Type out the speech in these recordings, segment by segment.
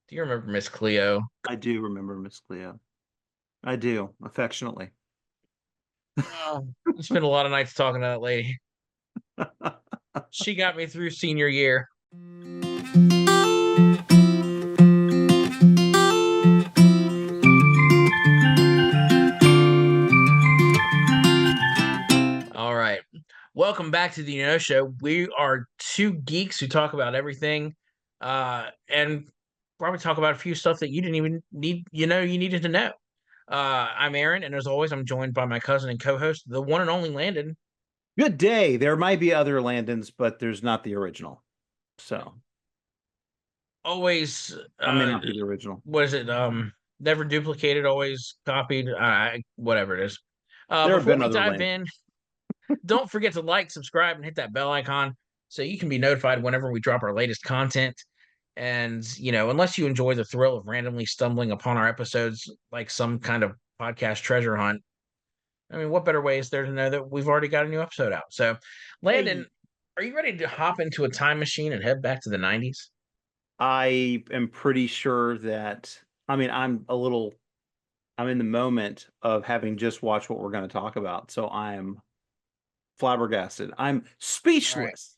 Do you remember Miss Cleo? I do remember Miss Cleo. I do, affectionately. Oh, I spent a lot of nights talking to that lady. She got me through senior year. All right. Welcome back to the Show. We are two geeks who talk about everything, and probably talk about a few stuff that you didn't even need, you needed to know. I'm Aaron, and as always, I'm joined by my cousin and co-host, the one and only Landon. Good day. There might be other Landons, but there's not the original. So Always, I may not be the original. what is it? Never duplicated, always copied. Whatever it is. There have Before been we other dive Landons. in, don't forget to like, subscribe, and hit that bell icon so you can be notified whenever we drop our latest content. And, unless you enjoy the thrill of randomly stumbling upon our episodes like some kind of podcast treasure hunt, I mean, what better way is there to know that we've already got a new episode out? So, Landon, Are you ready to hop into a time machine and head back to the 90s? I am pretty sure that, I'm in the moment of having just watched what we're going to talk about. So I'm flabbergasted. I'm speechless.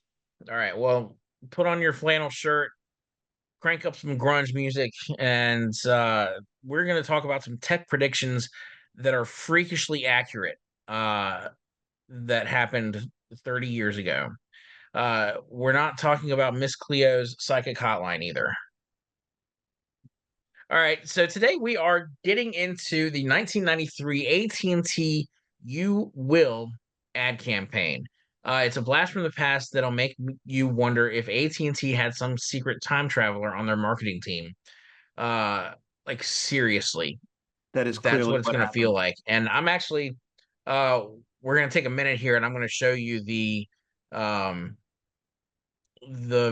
All right. Well, put on your flannel shirt, crank up some grunge music, and we're going to talk about some tech predictions that are freakishly accurate that happened 30 years ago. We're not talking about Miss Cleo's psychic hotline either. All right, so today we are getting into the 1993 AT&T You Will ad campaign. It's a blast from the past that'll make you wonder if AT&T had some secret time traveler on their marketing team. Seriously, That is that's clearly what it's what going to feel happened. like. And I'm actually, we're going to take a minute here, and I'm going to show you the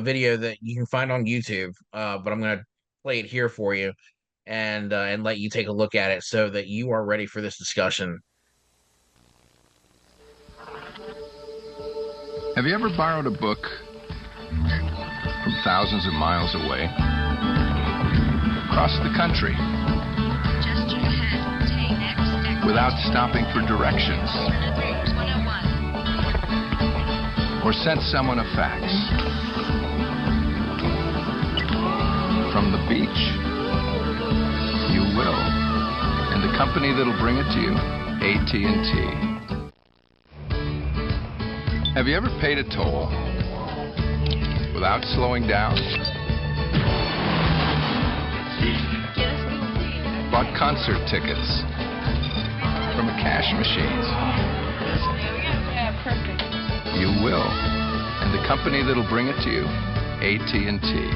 video that you can find on YouTube. But I'm going to play it here for you and let you take a look at it so that you are ready for this discussion. Have you ever borrowed a book from thousands of miles away? Across the country? Gesture ahead. Take next. Without stopping for directions? 101. Or sent someone a fax? From the beach? You will. And the company that'll bring it to you, AT&T. Have you ever paid a toll without slowing down? Bought concert tickets from a cash machine? You will. And the company that'll bring it to you, AT&T.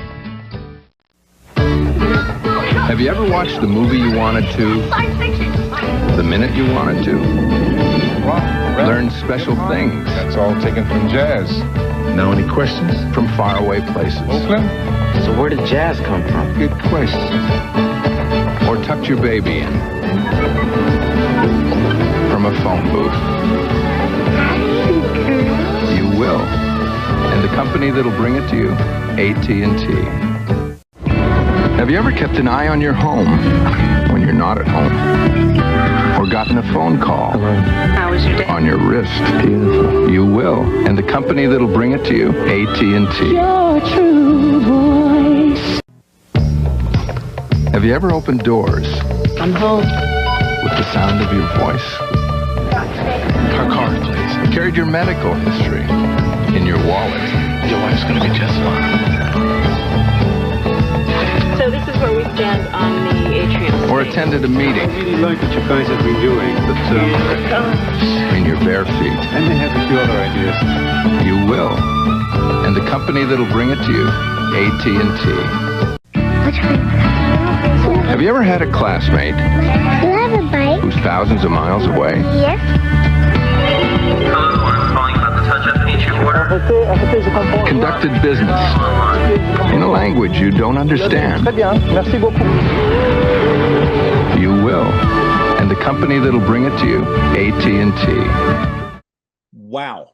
Have you ever watched the movie you wanted to, the minute you wanted to? Learn special things. That's all taken from jazz. Know any questions? From faraway places. Oakland? So where did jazz come from? Good question. Or tucked your baby in. From a phone booth. You will. And the company that'll bring it to you, AT&T. Have you ever kept an eye on your home when you're not at home? Or gotten a phone call? How was your day? On your wrist? Beautiful. You will. And the company that'll bring it to you, AT&T. Your true voice. Have you ever opened doors I'm home. with the sound of your voice? Her card, please. Carried your medical history in your wallet? Your wife's gonna be just fine. So this is where we stand on the atrium. Or attended a meeting I really like what you guys have been doing, but in your bare feet? I may have a few other ideas. You will. And the company that'll bring it to you, AT&T. Have you ever had a classmate who's thousands of miles away? Yes. Code 1 calling about the touch-up feature order. Conducted business in a language you don't understand? You will. And the company that'll bring it to you, AT&T. Wow.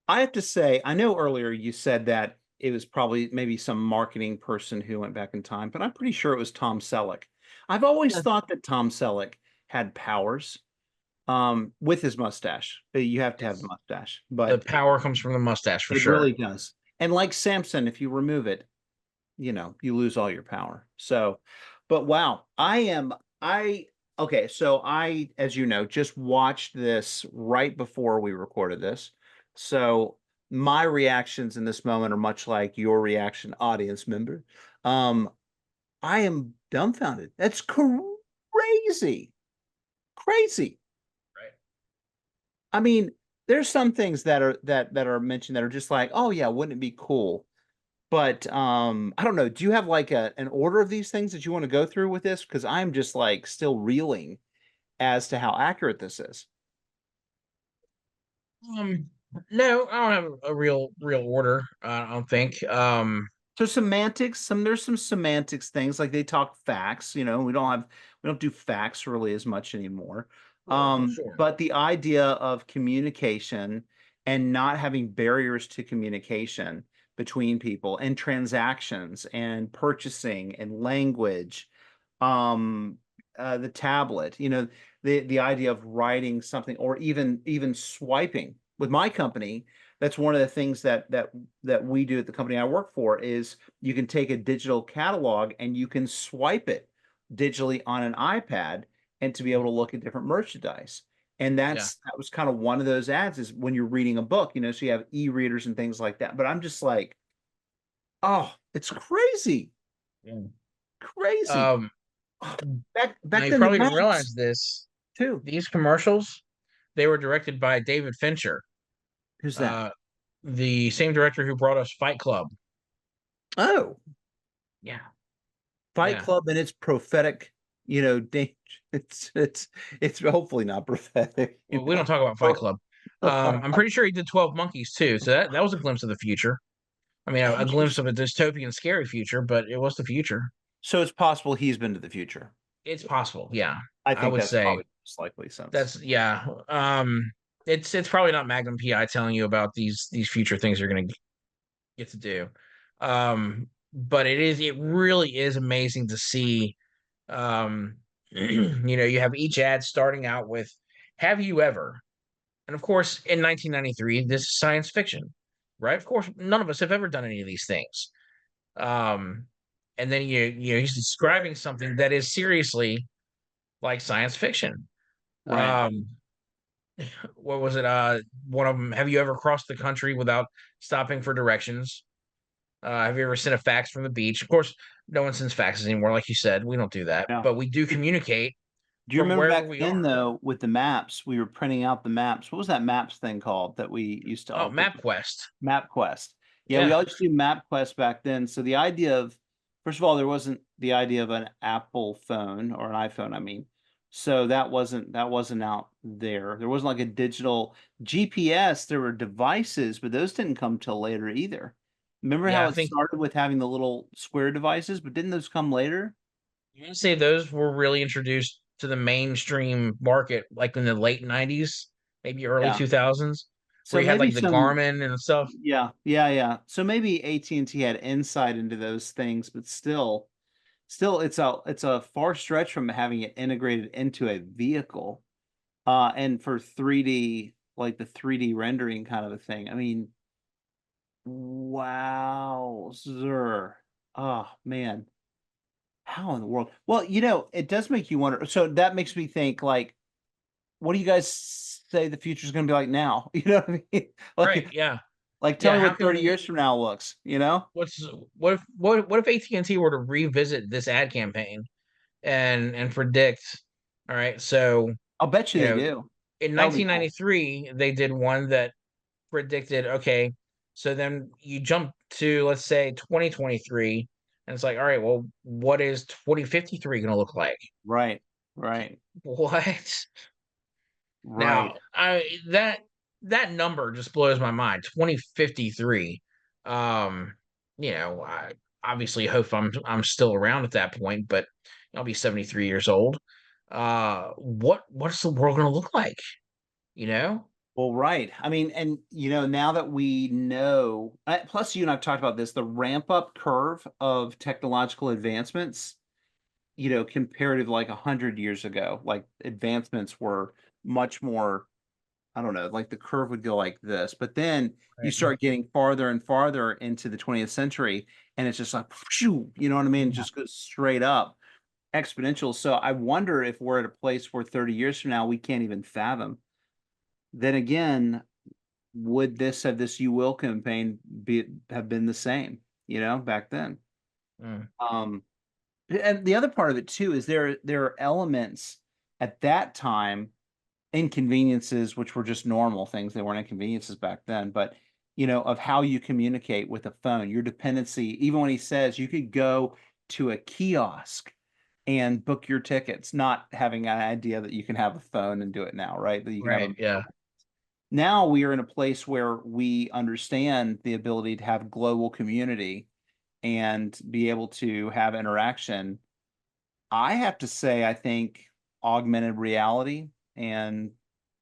I have to say, I know earlier you said that it was probably maybe some marketing person who went back in time, but I'm pretty sure it was Tom Selleck. I've always Yeah. thought that Tom Selleck had powers with his mustache. You have to have the mustache, The but power comes from the mustache for it sure. really does. And like Samson, if you remove it, you know, you lose all your power. So, but wow, okay, so I, as you know, just watched this right before we recorded this. So my reactions in this moment are much like your reaction, audience member. Um, I am dumbfounded. That's crazy. Crazy. Right. I mean, there's some things that are mentioned that are just like, oh yeah, wouldn't it be cool? But I don't know. Do you have like an order of these things that you want to go through with this? Because I'm just like still reeling as to how accurate this is. No, I don't have a real order. I don't think. So semantics, there's some semantics things like they talk facts, you know, we don't do facts really as much anymore. Sure. But the idea of communication and not having barriers to communication between people and transactions and purchasing and language, the tablet, you know, the idea of writing something or even swiping. With my company, that's one of the things that we do at the company I work for is you can take a digital catalog and you can swipe it digitally on an iPad and to be able to look at different merchandise. And that was kind of one of those ads is when you're reading a book, you know, so you have e-readers and things like that. But I'm just like, oh, it's crazy. Yeah. Crazy. Back Now you then the probably didn't maps realize this. too. These commercials, they were directed by David Fincher, Who's that? the same director who brought us Fight Club. Oh, Yeah. Fight Yeah. Club and its prophetic, you know, danger. It's hopefully not prophetic. Well, we don't talk about Fight Club. I'm pretty sure he did 12 Monkeys too, so that was a glimpse of the future. I mean, a glimpse of a dystopian, scary future, but it was the future. So it's possible he's been to the future. It's possible, yeah. I I think would that's say probably most likely sense. that's yeah. It's probably not Magnum PI telling you about these future things you're gonna get to do. But it really is amazing to see. You know, you have each ad starting out with "Have you ever?" And of course, in 1993, this is science fiction, right? Of course, none of us have ever done any of these things. Um, and then he's describing something that is seriously like science fiction. Right. What was it? One of them. Have you ever crossed the country without stopping for directions? Have you ever sent a fax from the beach? Of course, no one sends faxes anymore, like you said. We don't do that, Yeah. but we do communicate Do you from remember wherever back we then are. though, with the maps, we were printing out the maps. What was that maps thing called that we used to Oh, all put? MapQuest. MapQuest. Yeah, we Yeah. all used to do MapQuest back then. So the idea of, first of all, there wasn't the idea of an Apple phone or an iPhone, I mean. So that wasn't out there. There wasn't like a digital GPS. There were devices, but those didn't come till later either. Remember Yeah, how I it think started with having the little square devices, but didn't those come later? you can say those were really introduced to the mainstream market like in the late 90s, maybe early Yeah. 2000s, where So you had maybe like the Garmin and stuff. yeah. So maybe AT&T had insight into those things, but still it's a far stretch from having it integrated into a vehicle. And for 3D, like the 3D rendering kind of a thing. I mean, wow, sir. Oh man. How in the world? Well, you know, it does make you wonder. So that makes me think like, what do you guys say the future is going to be like now? You know what I mean? Right, yeah. Like tell Yeah, me how what 30 can years from now looks, you know? what's what if AT&T were to revisit this ad campaign and predict, all right, so I'll bet you you they know, do. in That would be cool. 1993 they did one that predicted, okay, so then you jump to let's say 2023 and it's like, all right, well, what is 2053 going to look like? Right. Right. What? Right. Now, that number just blows my mind. 2053. Um, I obviously hope I'm still around at that point, but I'll be 73 years old. What's the world going to look like? You know? Well, right. I mean, and now that we know, plus you and I've talked about this, the ramp up curve of technological advancements, compared to like 100 years ago, like advancements were much more, I don't know, like the curve would go like this, but then you Right. start getting farther and farther into the 20th century, and it's just like, phew, you know what I mean? It Yeah. just goes straight up exponential. So I wonder if we're at a place where 30 years from now, we can't even fathom. Then again, would this "You Will" campaign have been the same, back then? Mm. Um, and the other part of it too is there are elements at that time, inconveniences, which were just normal things. They weren't inconveniences back then, but of how you communicate with a phone, your dependency, even when he says you could go to a kiosk and book your tickets, not having an idea that you can have a phone and do it now, right? That you can have Right. Yeah. now we are in a place where we understand the ability to have global community and be able to have interaction. I have to say, I think augmented reality and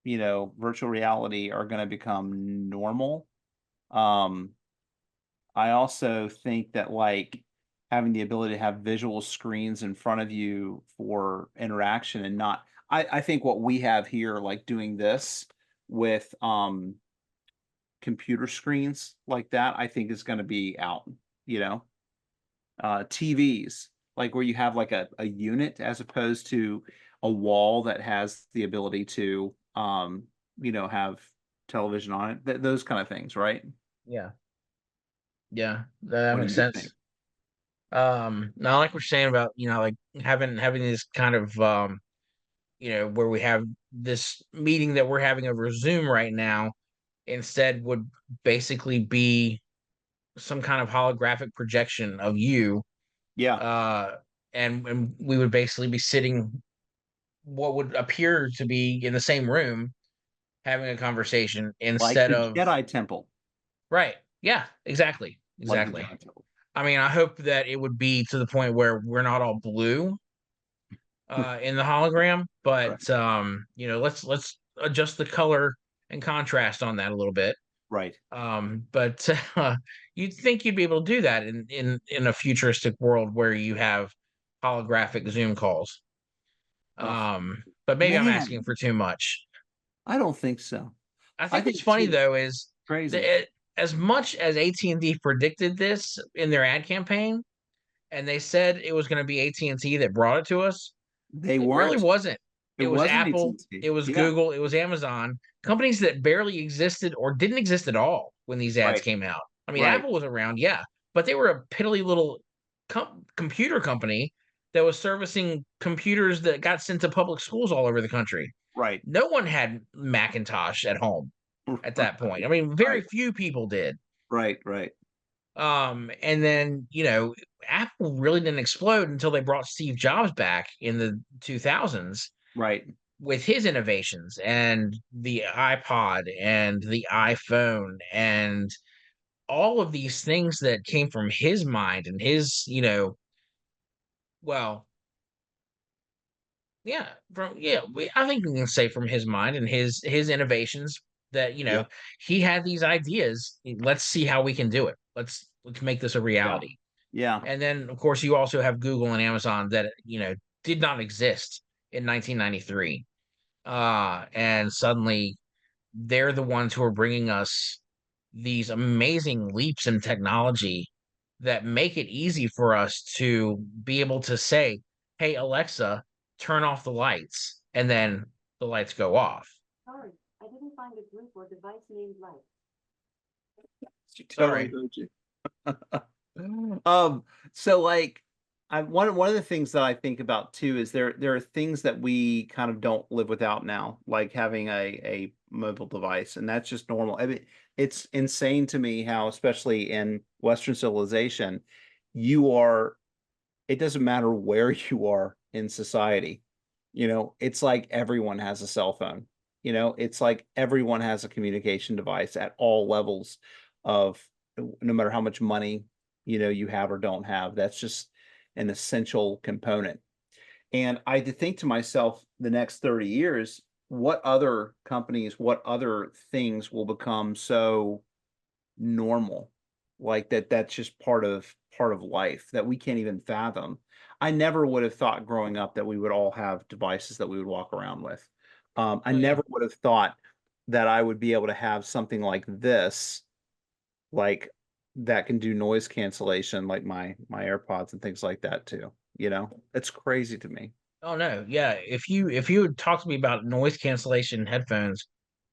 virtual reality are going to become normal. Um, I also think that like having the ability to have visual screens in front of you for interaction and not, I think what we have here, like doing this with computer screens like that, I think is going to be out, you know, TVs, like where you have like a unit as opposed to a wall that has the ability to, have television on it, those kind of things, right? Yeah. Yeah. That What do makes you think? sense. Now, like we're saying about, like having this kind of, where we have this meeting that we're having over Zoom right now, instead would basically be some kind of holographic projection of you, Yeah, uh, and we would basically be sitting what would appear to be in the same room having a conversation like instead the of Jedi Temple, right. Yeah, exactly. like the Exactly. Jedi Temple. I mean, I hope that it would be to the point where we're not all blue in the hologram, Right, but let's adjust the color and contrast on that a little bit. right. But you'd think you'd be able to do that in a futuristic world where you have holographic Zoom calls. Oh, But maybe I'm man, asking for too much. I don't think so. I I think what's think funny too though is crazy. that as much as AT&T predicted this in their ad campaign, and they said it was going to be AT&T that brought it to us, They it really weren't. wasn't. It It was wasn't Apple, AT&T. it was Yeah, Google, it was Amazon, companies that barely existed or didn't exist at all when these ads right, came out. I mean, right, Apple was around, yeah, but they were a piddly little computer company that was servicing computers that got sent to public schools all over the country. right, No one had Macintosh at home at that point. I mean, very right, few people did. right, right, And then, Apple really didn't explode until they brought Steve Jobs back in the 2000s right. with his innovations and the iPod and the iPhone and all of these things that came from his mind and his, well, yeah, I think we can say from his mind and his innovations that, Yeah, he had these ideas. Let's see how we can do it. Let's make this a yeah, reality. yeah, And then, of course, you also have Google and Amazon that, did not exist in 1993. And suddenly they're the ones who are bringing us these amazing leaps in technology that make it easy for us to be able to say, "Hey, Alexa, turn off the lights," and then the lights go off. Sorry, I didn't find a group or device named Light. she totally Sorry. heard you. So like one of the things that I think about too is there are things that we kind of don't live without now, like having a mobile device, and that's just normal. I mean, it's insane to me how, especially in Western civilization, you are it doesn't matter where you are in society. It's like everyone has a cell phone. It's like everyone has a communication device at all levels of no matter how much money, you have or don't have. That's just an essential component. And I had to think to myself the next 30 years, what other companies, what other things will become so normal, like that's just part of life that we can't even fathom. I never would have thought growing up that we would all have devices that we would walk around with. I Oh yeah. never would have thought that I would be able to have something like this, like that can do noise cancellation, like my AirPods and things like that too. You know, it's crazy to me. Oh no, yeah. If you had talked to me about noise cancellation headphones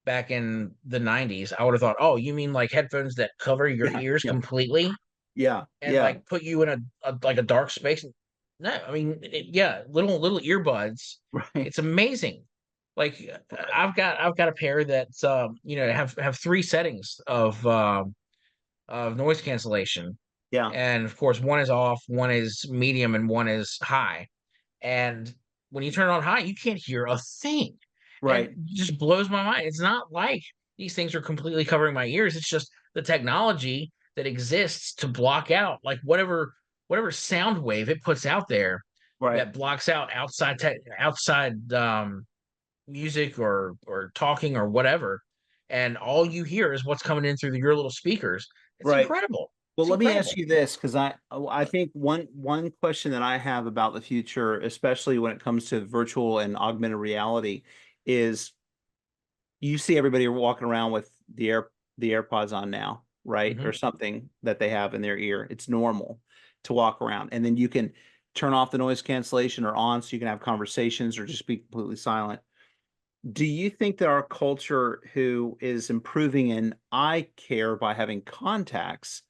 back in the 90s, I would have thought, oh, you mean like headphones that cover your Yeah, ears yeah, completely yeah, and yeah. like put you in a like a dark space? No, I mean, yeah, little earbuds. Right, It's amazing. Like right, I've got a pair that have three settings of noise cancellation, yeah, and of course one is off, one is medium, and one is high. And when you turn it on high, you can't hear a thing. And right, it just blows my mind. It's not like these things are completely covering my ears. It's just the technology that exists to block out like whatever sound wave it puts out there right. that blocks out outside music or talking or whatever. And all you hear is what's coming in through your little speakers. It's Right. incredible. Well, It's let me ask incredible. you this, because I think one question that I have about the future, especially when it comes to virtual and augmented reality, is you see everybody walking around with the AirPods on now, right? Or Hmm. something that they have in their ear. It's normal to walk around. And then you can turn off the noise cancellation or on so you can have conversations or just be completely silent. Do you think that our culture who is improving in eye care by having contacts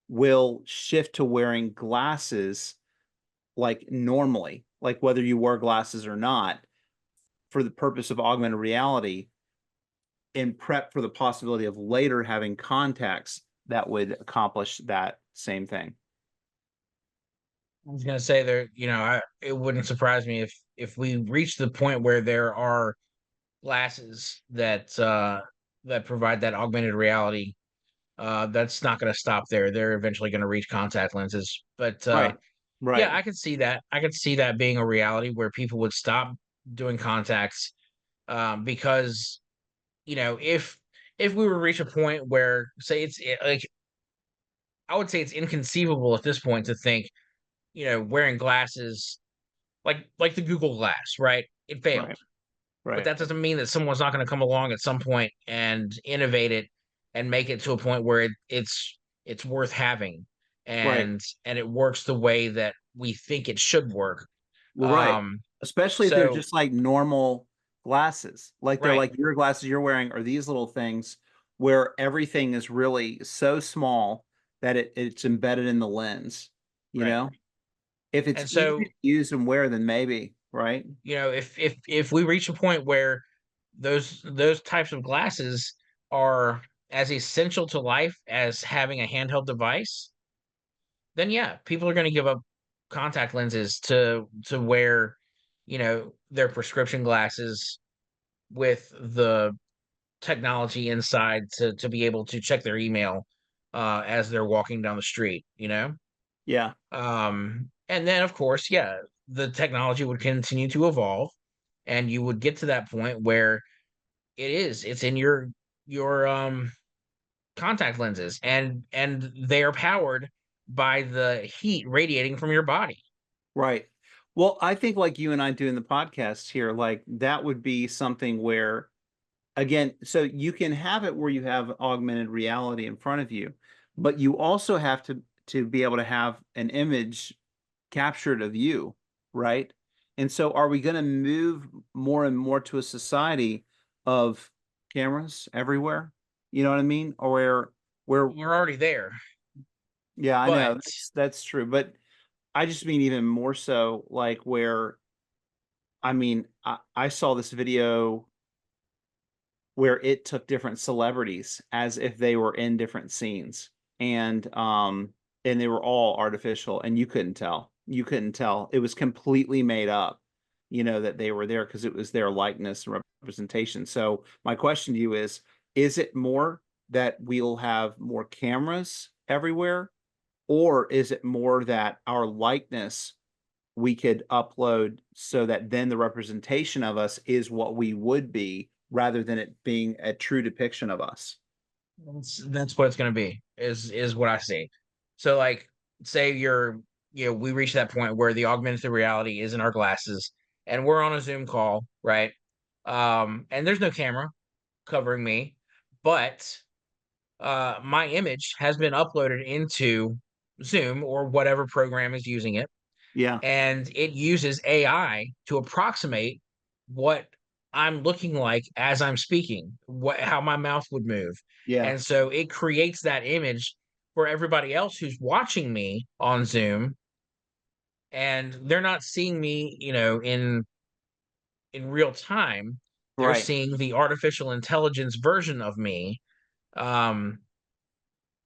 will shift to wearing glasses like normally, like whether you wear glasses or not, for the purpose of augmented reality and prep for the possibility of later having contacts that would accomplish that same thing? I was gonna say there, it wouldn't surprise me if we reach the point where there are glasses that provide that augmented reality. That's not gonna stop there. They're eventually gonna reach contact lenses. But Right. yeah, Right. I could see that. I could see that being a reality where people would stop doing contacts because if we were to reach a point where say like I would say it's inconceivable at this point to think wearing glasses like the Google Glass, right? It failed. Right. But Right. that doesn't mean that someone's not going to come along at some point and innovate it and make it to a point where it's worth having Right. and it works the way that we think it should work. Well, right. Um Especially if they're so just like normal glasses, like they're right, like your glasses you're wearing, or these little things where everything is really so small that it's embedded in the lens, you right. know? If it's And easy so, to use and wear, then maybe, right? if we reach a point where those types of glasses are as essential to life as having a handheld device, then yeah, people are going to give up contact lenses to wear, their prescription glasses with the technology inside to be able to check their email as they're walking down the street. Yeah. And then of course, yeah, the technology would continue to evolve and you would get to that point where it's in your contact lenses and they are powered by the heat radiating from your body. Right. Well, I think like you and I doing the podcast here, like that would be something where, again, so you can have it where you have augmented reality in front of you, but you also have to be able to have an image captured of you, right? And so are we going to move more and more to a society of cameras everywhere? You know what I mean? Or where We're already there, yeah, I know. but That's true, but I just mean even more so like where I mean, I saw this video where it took different celebrities as if they were in different scenes, and they were all artificial, and you couldn't tell. You couldn't tell. It was completely made up, that they were there because it was their likeness and representation. So my question to you is it more that we'll have more cameras everywhere, or is it more that our likeness we could upload so that then the representation of us is what we would be rather than it being a true depiction of us. That's what it's going to be, is what I see. So like, say we reach that point where the augmented reality is in our glasses and we're on a Zoom call, right? And there's no camera covering me, but my image has been uploaded into Zoom or whatever program is using it, Yeah. and it uses AI to approximate what I'm looking like as I'm speaking, how my mouth would move. Yeah. And so it creates that image for everybody else who's watching me on Zoom, and they're not seeing me, in real time. They're Right. seeing the artificial intelligence version of me, um,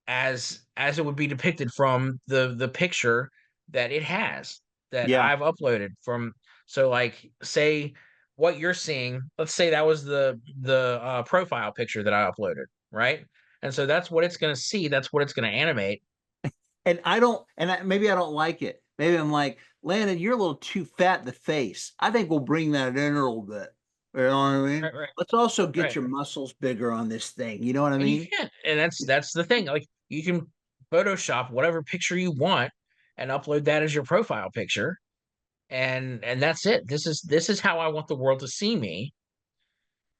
as it would be depicted from the picture that it has, that Yeah. I've uploaded from. So like, say what you're seeing, let's say that was the profile picture that I uploaded, right? And so that's what it's going to see, that's what it's going to animate. And maybe I don't like it. Maybe I'm like, Landon, you're a little too fat in the face. I think we'll bring that in a little bit. You know what I mean? Right. Let's also get Right. your muscles bigger on this thing. You know what I And you mean? can, and that's the thing. Like, you can Photoshop whatever picture you want and upload that as your profile picture, and that's it. This is how I want the world to see me.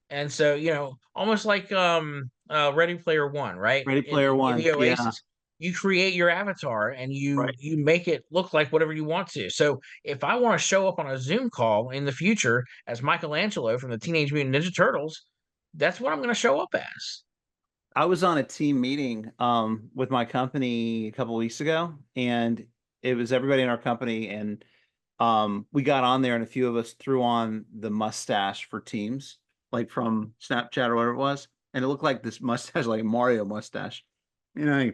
And so, almost like Ready Player One, right? Ready Player In One. the Yeah. Oasis, you create your avatar and you Right. you make it look like whatever you want to. So if I want to show up on a Zoom call in the future as Michelangelo from the Teenage Mutant Ninja Turtles, that's what I'm going to show up as. I was on a team meeting with my company a couple weeks ago, and it was everybody in our company, and we got on there, and a few of us threw on the mustache for Teams, like from Snapchat or whatever it was, and it looked like this mustache, like a Mario mustache. I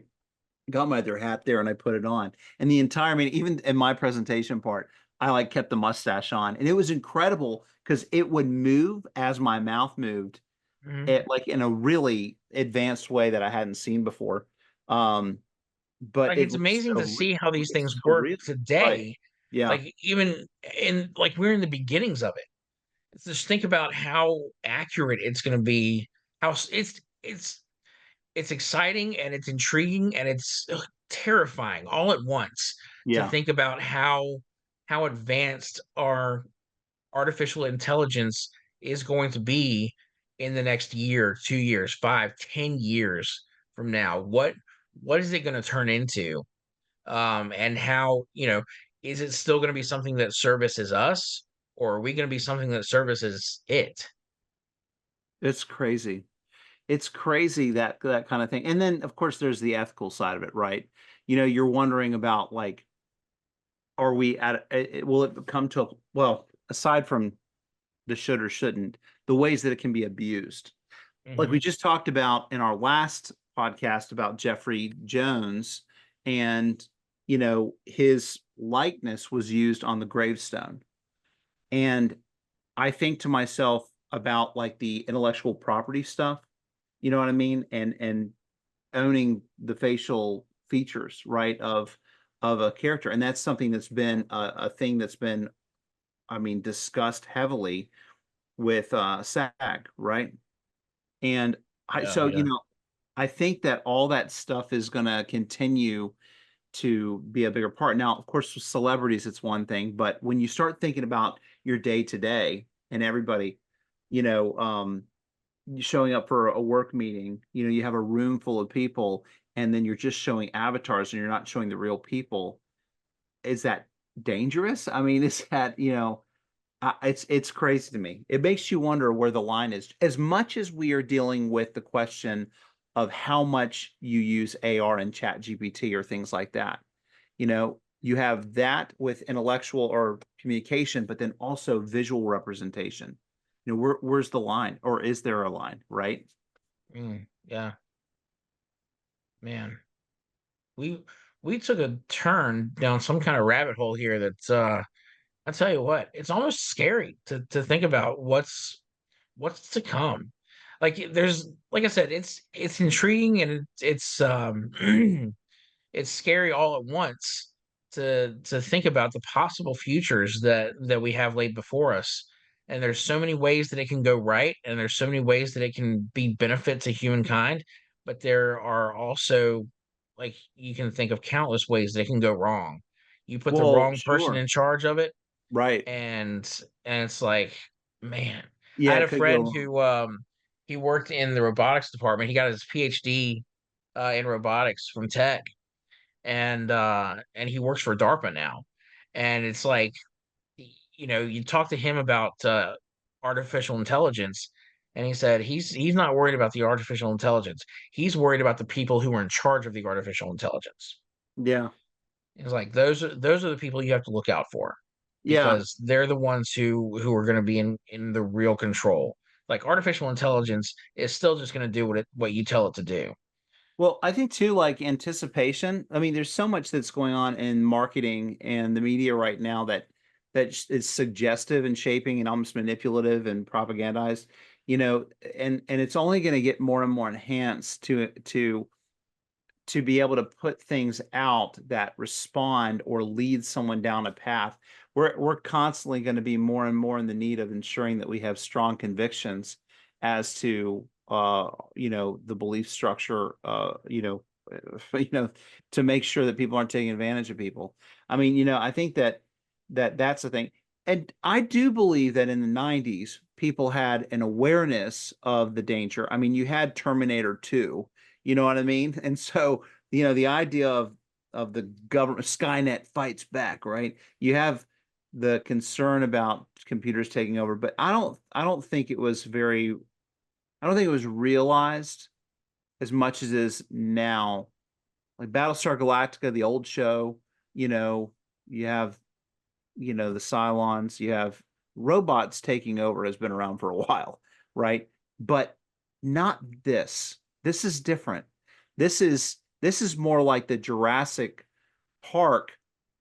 got my other hat there and I put it on, and the entire meeting, even in my presentation part, I like kept the mustache on, and it was incredible because it would move as my mouth moved Mhm. it like in a really advanced way that I hadn't seen before. But Like, it it's looks amazing so to see how these it's things so work real. Right. today. Yeah. Like, even like, we're in the beginnings of it. Just think about how accurate it's going to be. How it's exciting and it's intriguing and it's terrifying all at once to Yeah. think about how advanced our artificial intelligence is going to be in the next year, 2 years, 5, 10 years from now. What is it going to turn into? And how, is it still going to be something that services us, or are we going to be something that services it? It's crazy. It's crazy that kind of thing. And then of course there's the ethical side of it, right? You're wondering about like, are we will it come to well, aside from the should or shouldn't, the ways that it can be abused. Like we Hmm. just talked about in our last podcast about Jeffrey Jones, and his likeness was used on the gravestone. And I think to myself about like the intellectual property stuff, you know what I mean? And owning the facial features, right, of a character. And that's something that's been a thing that's been, I mean, discussed heavily with SAG, right? And Yeah, yeah. I think that all that stuff is going to continue to be a bigger part. Now, of course, with celebrities, it's one thing, but when you start thinking about your day to day and everybody, you know, um, showing up for a work meeting, you have a room full of people, and then you're just showing avatars and you're not showing the real people. Is that dangerous? I mean, is that, it's crazy to me. It makes you wonder where the line is. As much as we are dealing with the question of how much you use AR and Chat GPT or things like that, you have that with intellectual or communication, but then also visual representation. Where's the line, or is there a line, right? Yeah, man. We we took a turn down some kind of rabbit hole here that's I tell you what, it's almost scary to think about what's to come. Like, there's, like I said, it's intriguing and it's it's scary all at once. to think about the possible futures that we have laid before us. And there's so many ways that it can go right, and there's so many ways that it can be benefit to humankind, but there are also, like, you can think of countless ways that it can go wrong. You put the Well, wrong person sure. in charge of it, Right. and it's like, man. I Yeah, had it a could go friend wrong. who he worked in the robotics department. He got his PhD in robotics from tech, and he works for DARPA now. And it's like, you talk to him about artificial intelligence, and he said he's not worried about the artificial intelligence. He's worried about the people who are in charge of the artificial intelligence. Yeah. It's like those are the people you have to look out for, Yeah. because they're the ones who are going to be in the real control. Like, artificial intelligence is still just going to do what you tell it to do. Well, I think too, like anticipation. I mean, there's so much that's going on in marketing and the media right now that is suggestive and shaping and almost manipulative and propagandized. And it's only going to get more and more enhanced to be able to put things out that respond or lead someone down a path. We're constantly going to be more and more in the need of ensuring that we have strong convictions as to the belief structure, to make sure that people aren't taking advantage of people. I mean, I think that's the thing. And I do believe that in the 90s, people had an awareness of the danger. I mean, you had Terminator 2, you know what I mean? And so, the idea of the government, Skynet fights back, right? You have the concern about computers taking over, but I don't think it was realized as much as it is now. Like Battlestar Galactica, the old show, you have, the Cylons, you have robots taking over has been around for a while, right? But not this. This is different. This is more like the Jurassic Park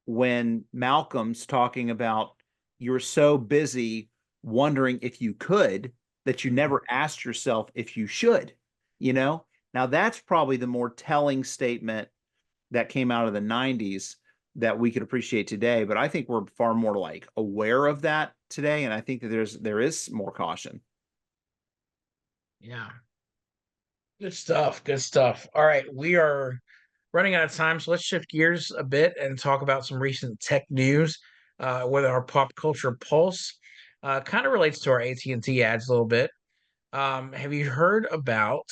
when Malcolm's talking about you're so busy wondering if you could that you never asked yourself if you should, you know? Now that's probably the more telling statement that came out of the 90s that we could appreciate today, but I think we're far more like aware of that today, and I think that there is more caution. Yeah. Good stuff. Good stuff. All right, we are running out of time, so let's shift gears a bit and talk about some recent tech news with our pop culture pulse. Kind of relates to our AT&T ads a little bit. Have you heard about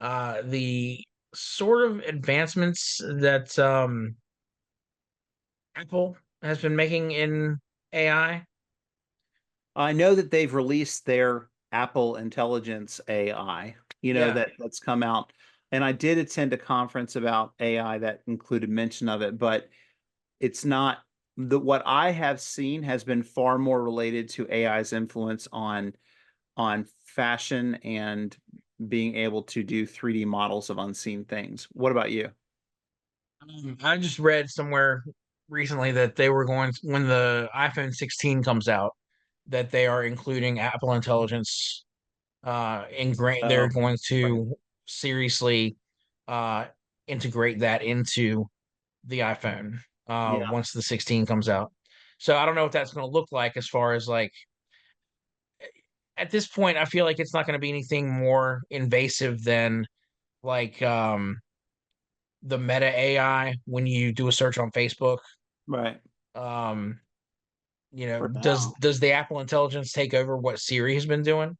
the sort of advancements that Apple has been making in AI? I know that they've released their Apple Intelligence AI, Yeah. that's come out. And I did attend a conference about AI that included mention of it, but it's not what I have seen has been far more related to AI's influence on fashion and being able to do 3D models of unseen things. What about you? I just read somewhere recently that they were when the iPhone 16 comes out, that they are including Apple Intelligence they're Oh, going right. to seriously uh integrate that into the iPhone Yeah, once the 16 comes out. So I don't know what that's going to look like, as far as, like, at this point I feel like it's not going to be anything more invasive than, like, the Meta AI when you do a search on Facebook. right. Um For does now. the Apple Intelligence take over what Siri has been doing?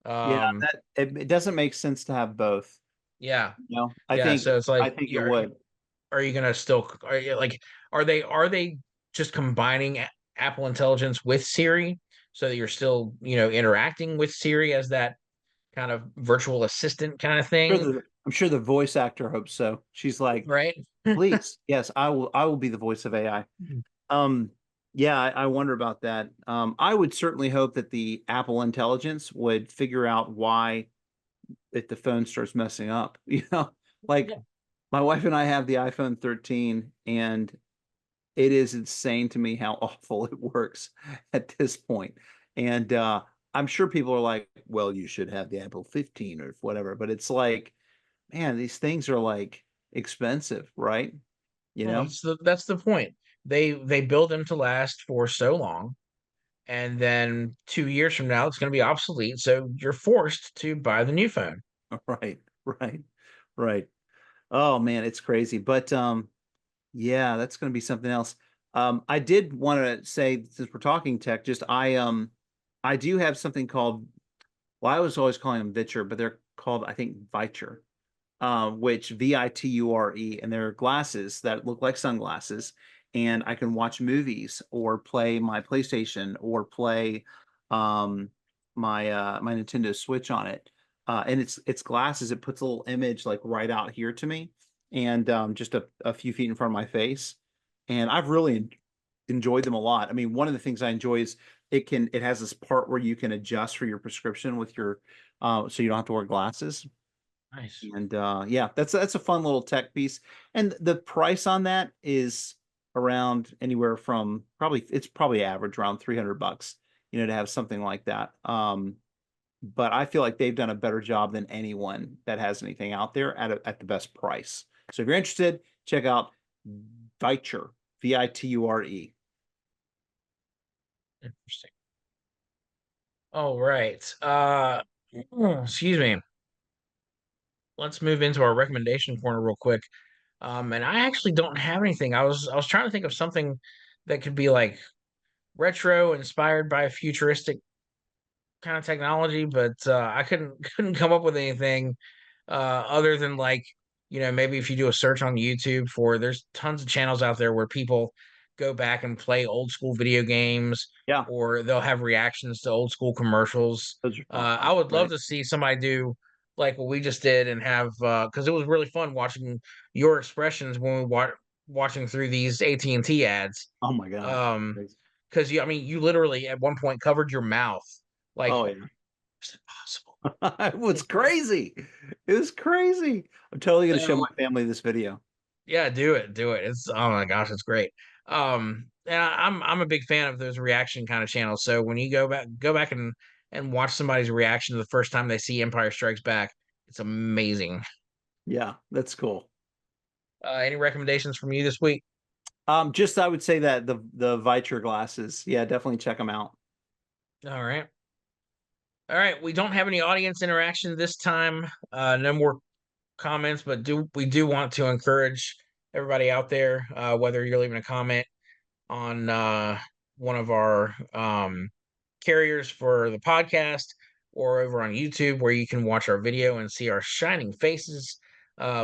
Yeah, Um that it doesn't make sense to have both. yeah. I Yeah, think so it's like, I think it would. are you gonna still are you like are they just combining Apple Intelligence with Siri, so that you're still, interacting with Siri as that kind of virtual assistant kind of thing, I'm sure the voice actor hopes so. She's like, right? please, yes, I will be the voice of AI. Um, yeah, I wonder about that. I would certainly hope that the Apple Intelligence would figure out why if the phone starts messing up. Like Yeah. my wife and I have the iPhone 13, and it is insane to me how awful it works at this point. And I'm sure people are like, well, you should have the Apple 15 or whatever. But it's like, man, these things are like expensive, right? You Well, know? that's the point. They build them to last for so long, and then 2 years from now it's going to be obsolete. So you're forced to buy the new phone. Right, right, right. Oh man, it's crazy. But yeah, that's going to be something else. I did want to say, since we're talking tech, just I do have something called, well, I was always calling them Viture, but they're called, I think, Viture, which Viture, and they're glasses that look like sunglasses, and I can watch movies or play my PlayStation or play my Nintendo Switch on it. And it's glasses. It puts a little image like right out here to me, and just a few feet in front of my face. And I've really enjoyed them a lot. I mean, one of the things I enjoy is it has this part where you can adjust for your prescription with your so you don't have to wear glasses. Nice. And yeah, that's a fun little tech piece. And the price on that is around anywhere from it's probably average around $300, to have something like that. But I feel like they've done a better job than anyone that has anything out there at the best price. So if you're interested, check out Viture, Viture. Interesting. All right. Excuse me. Let's move into our recommendation corner real quick. And I actually don't have anything. I was trying to think of something that could be like retro, inspired by futuristic kind of technology, but I couldn't come up with anything other than like, maybe if you do a search on YouTube there's tons of channels out there where people go back and play old school video games, Yeah, or they'll have reactions to old school commercials. those are fun, I would love right? to see somebody do like what we just did and have because it was really fun watching your expressions when we watching through these AT&T ads. Oh my gosh. Um, Crazy. because you literally at one point covered your mouth. Like, Oh yeah. is it possible? It was crazy. It was crazy. I'm totally gonna show So my family this video. yeah, do it, do it. It's oh my gosh, it's great. And I'm a big fan of those reaction kind of channels. So when you go back and watch somebody's reaction to the first time they see Empire Strikes Back, it's amazing. Yeah, that's cool. Any recommendations from you this week? Just I would say that the Viture glasses, yeah, definitely check them out. All right. All right, we don't have any audience interaction this time. No more comments, but we do want to encourage everybody out there, whether you're leaving a comment on one of our carriers for the podcast or over on YouTube where you can watch our video and see our shining faces.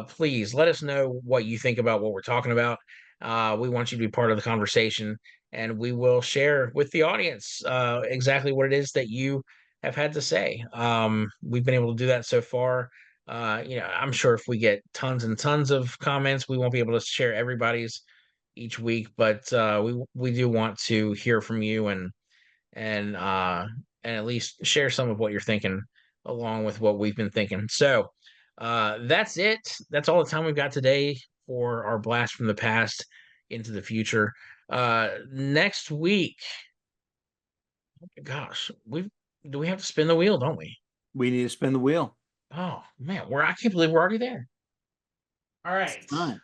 Please let us know what you think about what we're talking about. We want you to be part of the conversation, and we will share with the audience exactly what it is that you have had to say. We've been able to do that so far. I'm sure if we get tons and tons of comments, we won't be able to share everybody's each week, but we do want to hear from you and and at least share some of what you're thinking along with what we've been thinking. So that's it. That's all the time we've got today for our blast from the past into the future. Next week, oh my gosh, we have to spin the wheel, don't we? We need to spin the wheel. Oh man, I can't believe we're already there. All right. Fine.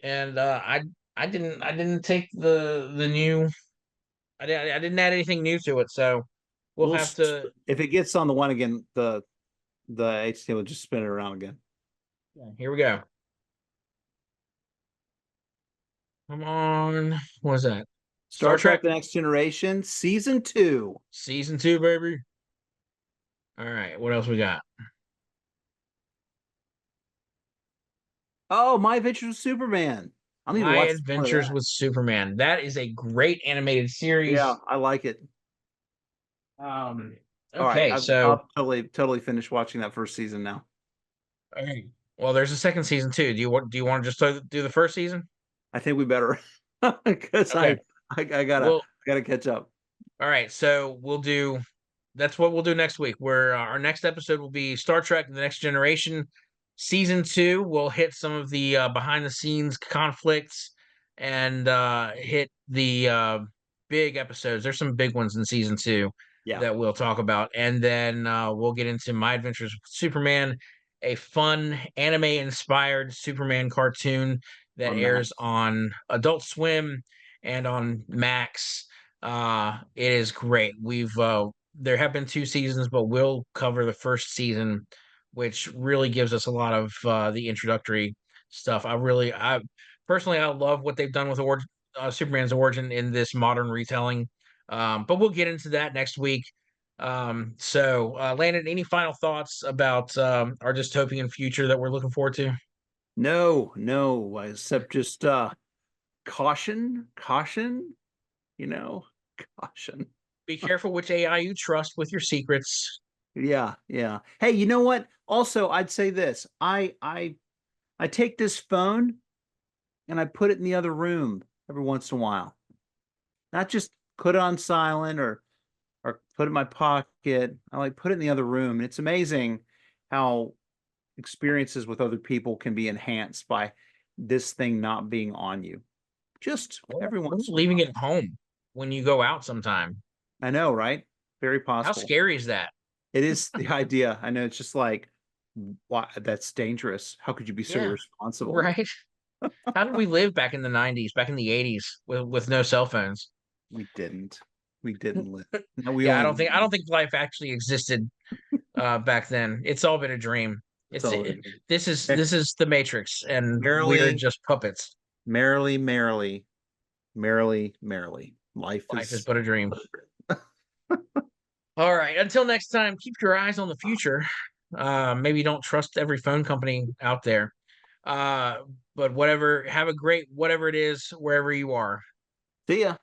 And I didn't take the new I didn't add anything new to it, so we'll have to. If it gets on the one again, the HT will just spin it around again. Here we go. Come on, what was that? Star Trek: The Next Generation, Season 2. Season 2, baby. All right, what else we got? Oh, My Adventures with Superman. I'm even My watch Adventures with Superman. That is a great animated series. Yeah, I like it. Okay, All right, so I'll totally finish watching that first season now. okay. Well, there's a second season too. Do you want to just do the first season? I think we better because Okay. I gotta catch up. All right, so that's what we'll do next week. Where our next episode will be Star Trek: The Next Generation, Season 2. We'll hit some of the behind the scenes conflicts and hit the big episodes. There's some big ones in Season 2 Yeah. that we'll talk about, and then we'll get into My Adventures with Superman, a fun anime-inspired Superman cartoon that On airs Max. on Adult Swim and on Max. It is great. There have been 2 seasons, but we'll cover the first season, which really gives us a lot of the introductory stuff. I personally, I love what they've done with Superman's origin in this modern retelling. But we'll get into that next week. Landon, any final thoughts about our dystopian future that we're looking forward to? No, except just caution, caution. Be careful which AI you trust with your secrets. Yeah. Hey, you know what? Also, I'd say this. I take this phone and I put it in the other room every once in a while. Not just put it on silent or put it in my pocket. I like put it in the other room. And it's amazing how experiences with other people can be enhanced by this thing not being on you. Just every once in a leaving while. it at home when you go out sometime. I know, right? Very possible. How scary is that? It is the idea. I know, it's just like, why, that's dangerous. How could you be so Yeah, irresponsible? right? How did we live back in the 90s, back in the 80s with no cell phones? We didn't live. No, I don't think life actually existed back then. It's all been a dream. This is the Matrix, and we're just puppets. Merrily. Life is but a dream. All right. Until next time, keep your eyes on the future. Maybe don't trust every phone company out there. But have a great whatever it is wherever you are. See ya.